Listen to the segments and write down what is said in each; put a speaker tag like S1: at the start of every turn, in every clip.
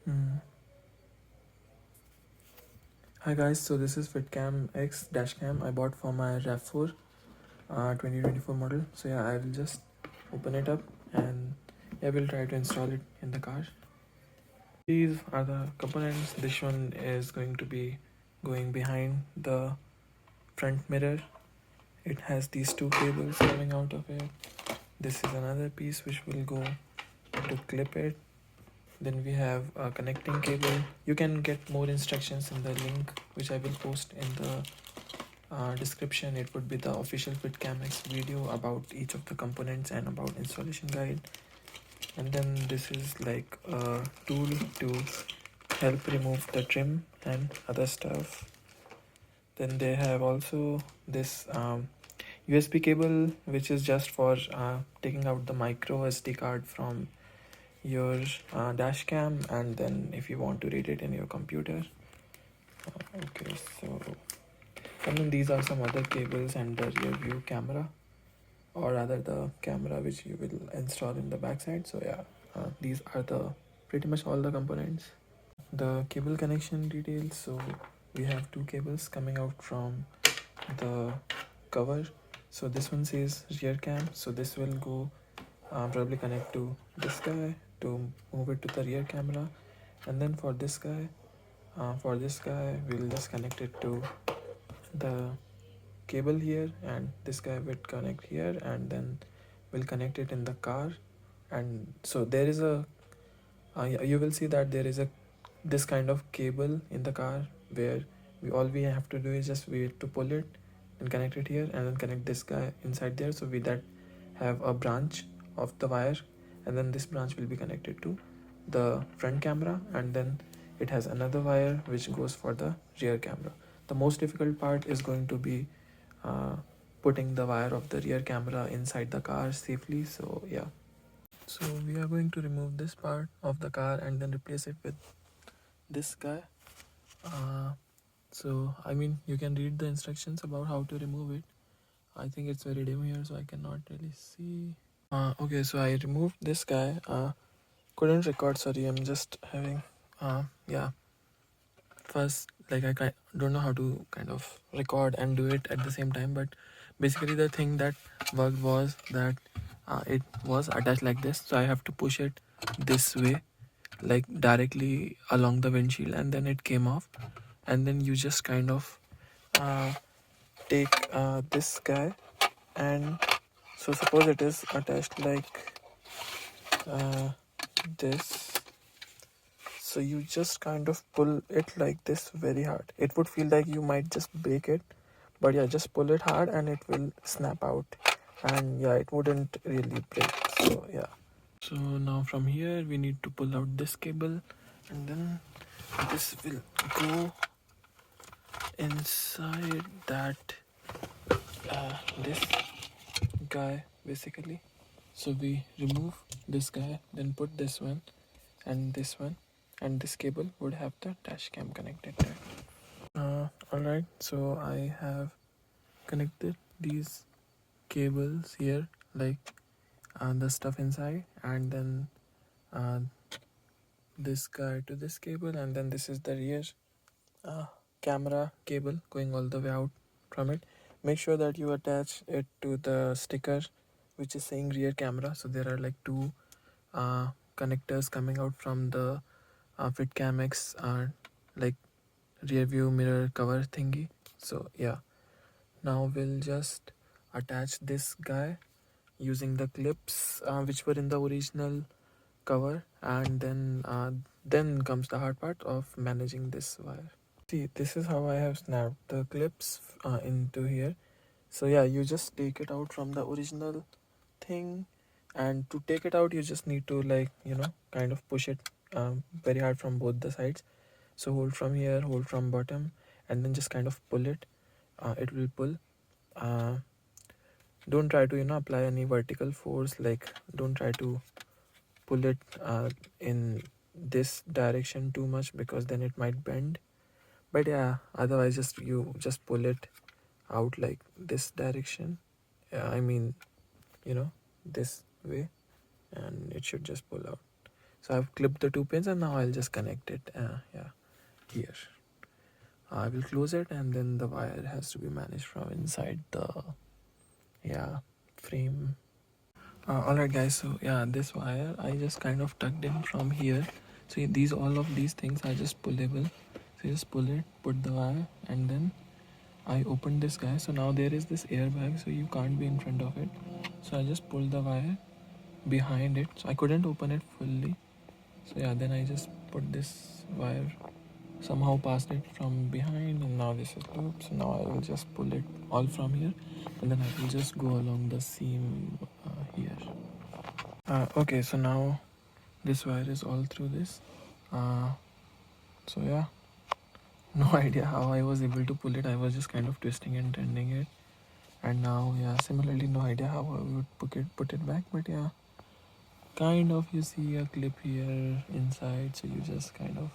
S1: Mm. Hi guys, so this is FitcamX Dashcam I bought for my Rav4 2024 model. So yeah, I will just open it up and yeah, we'll try to install it in the car. These are the components. This one is going to be going behind the front mirror. It has these two cables coming out of it. This is another piece which will go to clip it. Then we have a connecting cable. You can get more instructions in the link which I will post in the description. It would be the official FitcamX video about each of the components and about installation guide. And then this is like a tool to help remove the trim and other stuff. Then they have also this USB cable which is just for taking out the micro SD card from your dash cam, and then if you want to read it in your computer. Okay, so and then these are some other cables and the rear view camera, or rather the camera which you will install in the backside. So yeah, these are the pretty much all the components. The cable connection details. So we have two cables coming out from the cover. So this one says rear cam, so this will go probably connect to this guy to move it to the rear camera. And then for this guy we'll just connect it to the cable here, and this guy will connect here, and then we'll connect it in the car. And so there is a you will see that there is a this kind of cable in the car where all we have to do is just wait to pull it and connect it here, and then connect this guy inside there. So we that have a branch of the wire, and then this branch will be connected to the front camera, and then it has another wire which goes for the rear camera. The most difficult part is going to be uh, putting the wire of the rear camera inside the car safely. So yeah, so we are going to remove this part of the car and then replace it with this guy. So I mean, you can read the instructions about how to remove it. I think it's very dim here, so I cannot really see. Okay, so I removed this guy. Couldn't record, sorry, I'm just having yeah, first, like, don't know how to kind of record and do it at the same time, but basically the thing that worked was that it was attached like this, so I have to push it this way, like directly along the windshield, and then it came off. And then you just kind of uh, take this guy, and so suppose it is attached like this, so you just kind of pull it like this very hard. It would feel like you might just break it, but yeah, just pull it hard and it will snap out, and yeah, it wouldn't really break. So yeah, so now from here we need to pull out this cable, and then this will go inside that this guy basically. So we remove this guy, then put this one, and this cable would have the dash cam connected there. Alright, so I have connected these cables here, like the stuff inside, and then uh, this guy to this cable, and then this is the rear camera cable going all the way out from it. Make sure that you attach it to the sticker which is saying rear camera. So there are like two connectors coming out from the FitcamX like rear view mirror cover thingy. So yeah, now we'll just attach this guy using the clips which were in the original cover, and then comes the hard part of managing this wire. See, this is how I have snapped the clips into here. So yeah, you just take it out from the original thing, and to take it out you just need to, like, kind of push it very hard from both the sides. So hold from here, hold from bottom, and then just kind of pull it. It will pull. uh, don't try to apply any vertical force, like don't try to pull it in this direction too much, because then it might bend. But yeah, otherwise you just pull it out like this direction. I mean, this way, and it should just pull out. So I've clipped the 2 pins, and now I'll just connect it here. I will close it, and then the wire has to be managed from inside the frame. Alright guys, so this wire I just kind of tucked in from here. So all of these things are just pullable. So you just pull it, put the wire, and then I opened this guy. So now there is this airbag, so you can't be in front of it. So I just pulled the wire behind it. So I couldn't open it fully. So then I just put this wire somehow past it from behind, and now this is looped. So now I will just pull it all from here, and then I will just go along the seam here. Okay, so now this wire is all through this. So no idea how I was able to pull it. I was just kind of twisting and turning it, and now similarly no idea how I would put it back. But kind of you see a clip here inside, so you just kind of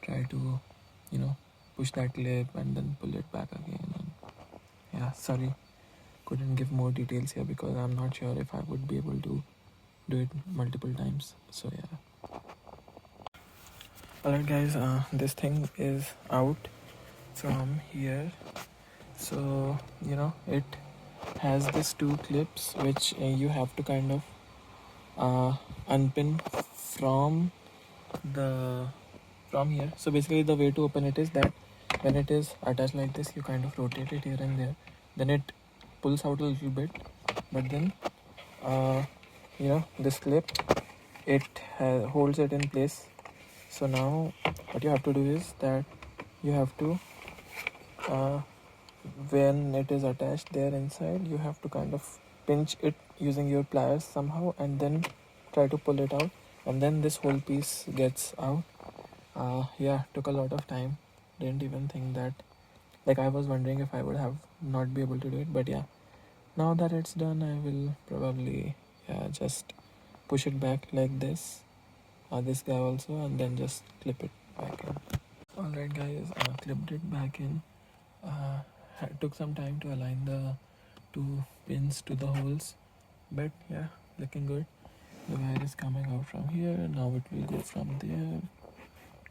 S1: try to push that clip and then pull it back again. And sorry, couldn't give more details here because I'm not sure if I would be able to do it multiple times. So alright guys, this thing is out from here. So it has these 2 clips which you have to kind of unpin from here. So basically the way to open it is that when it is attached like this, you kind of rotate it here and there, then it pulls out a little bit, but then this clip, it holds it in place. So now what you have to do is that you have to when it is attached there inside, you have to kind of pinch it using your pliers somehow, and then try to pull it out, and then this whole piece gets out. Took a lot of time. Didn't even think that, like, I was wondering if I would have not be able to do it, but now that it's done, I will probably just push it back like this, this guy also, and then just clip it back in. Alright guys, clipped it back in. Took some time to align the 2 pins to the holes, but looking good. The wire is coming out from here. Now it will go from there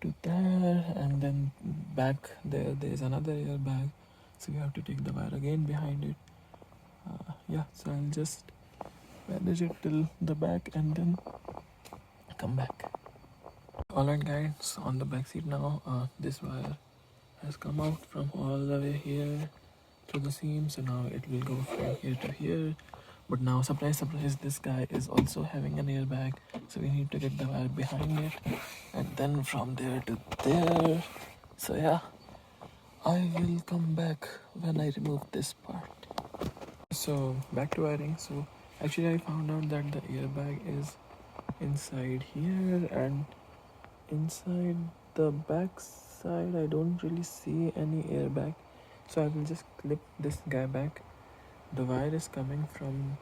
S1: to there, and then back there is another airbag, so you have to take the wire again behind it. So I'll just manage it till the back and then come back. Alright guys, on the back seat now, this wire has come out from all the way here to the seam, so now it will go from here to here. But now, surprise surprise, this guy is also having an airbag, so we need to get the wire behind it, and then from there to there. So I will come back when I remove this part. So back to wiring. So actually I found out that the airbag is inside here, and inside the back side I don't really see any airbag, so I will just clip this guy back. The wire is coming from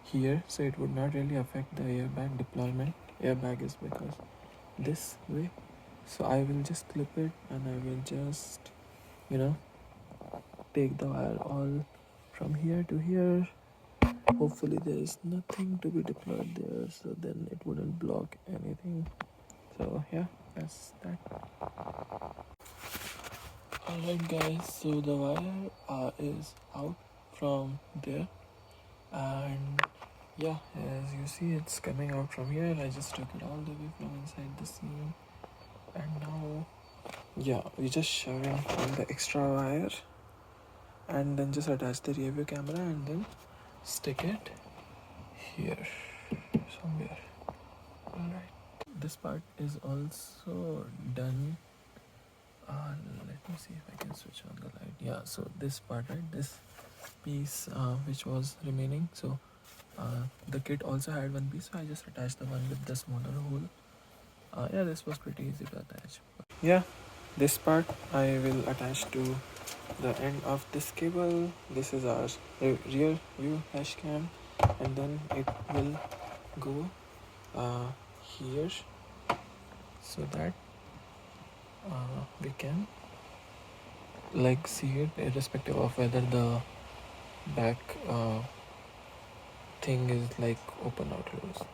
S1: here, so it would not really affect the airbag deployment. Airbag is because this way, so I will just clip it, and I will just take the wire all from here to here. Hopefully there is nothing to be deployed there, so then it wouldn't block anything. So that's that. Alright guys, so the wire is out from there, and as you see, it's coming out from here. I just took it all the way from inside the seam, and now we just shove in all the extra wire, and then just attach the rear view camera, and then stick it here somewhere. Alright, this part is also done. Let me see if I can switch on the light. So this part, right, this piece which was remaining, so the kit also had one piece, so I just attached the one with the smaller hole. This was pretty easy to attach. This part I will attach to the end of this cable. This is our rear view dash cam, and then it will go here, so that we can see it irrespective of whether the back thing is open or closed.